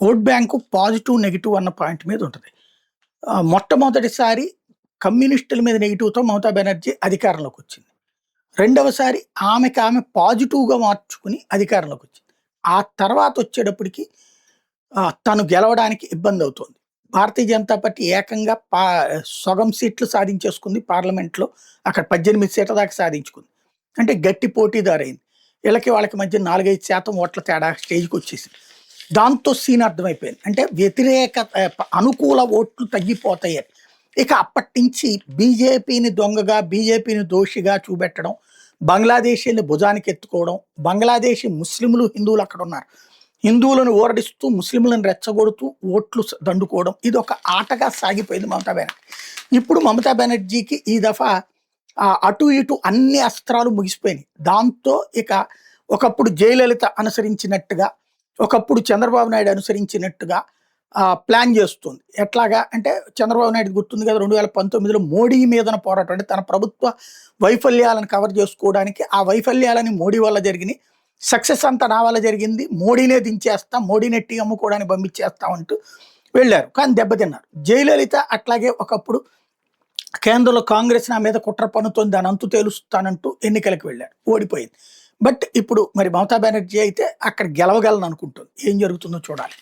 Vote bank positive, negative అన్న point మీద ఉంటది. మొట్టమొదటిసారి కమ్యూనిస్టుల మీద నెగెటివ్‌తో మమతా బెనర్జీ అధికారంలోకొచ్చింది. రెండవసారి ఆమె పాజిటివ్‌గా మార్చుకుని అధికారంలోకొచ్చింది. ఆ తర్వాతొచ్చేటప్పటికి తను గెలవడానికి ఇబ్బందవుతోంది. భారతీయ జనతా పార్టీ ఏకంగా సగం సీట్లు సాధించేసుకుంది పార్లమెంట్‌లో. అక్కడ 18 సీట్ల దాకా సాధించుకుంది. అంటే గట్టి పోటీదారైంది. వాళ్ళకి మధ్య 4, 5% ఓట్ల తేడా స్టేజ్‌కొచ్చేసింది. దాంతో సీన్ అర్థమైపోయింది. అంటే అనుకూల ఓట్లు తగ్గిపోతాయని. ఇక అప్పటినుంచి బీజేపీని దొంగగా, బీజేపీని దోషిగా చూపెట్టడం, బంగ్లాదేశీని భుజానికి ఎత్తుకోవడం, బంగ్లాదేశీ ముస్లింలు, హిందువులు అక్కడున్నారు. హిందువులను ఓరడిస్తూ, ముస్లింలను రెచ్చగొడుతూ ఓట్లు దండుకోవడం ఇదొక ఆటగా సాగిపోయింది మమతా బెనర్జీ. ఇప్పుడు మమతా బెనర్జీకి ఈ దఫా అటు ఇటు అన్ని అస్త్రాలు ముగిసిపోయినాయి. దాంతో ఇక ఒకప్పుడు జయలలిత అనుసరించినట్టుగా, ఒకప్పుడు చంద్రబాబు నాయుడు అనుసరించినట్టుగా ప్లాన్ చేస్తుంది. ఎట్లాగా అంటే చంద్రబాబు నాయుడు గుర్తుంది కదా, 2019లో మోడీ మీదన పోరాటం. అంటే తన ప్రభుత్వ వైఫల్యాలను కవర్ చేసుకోవడానికి, ఆ వైఫల్యాలని మోడీ వల్ల జరిగినాయి, సక్సెస్ అంతా నా వల్ల జరిగింది, మోడీనే దించేస్తాం, మోడీని ఎట్టి అమ్ముకోవడానికి పంపించేస్తాం అంటూ వెళ్ళారు. కానీ దెబ్బతిన్నారు. జయలలిత అట్లాగే ఒకప్పుడు కేంద్రంలో కాంగ్రెస్ నా మీద కుట్ర పన్నుతోంది, దాని అంతు తేలుస్తానంటూ ఎన్నికలకు వెళ్ళారు, ఓడిపోయింది. బట్ ఇప్పుడు మరి మమతా బెనర్జీ అయితే అక్కడ గెలవగలను అనుకుంటుంది. ఏం జరుగుతుందో చూడాలి.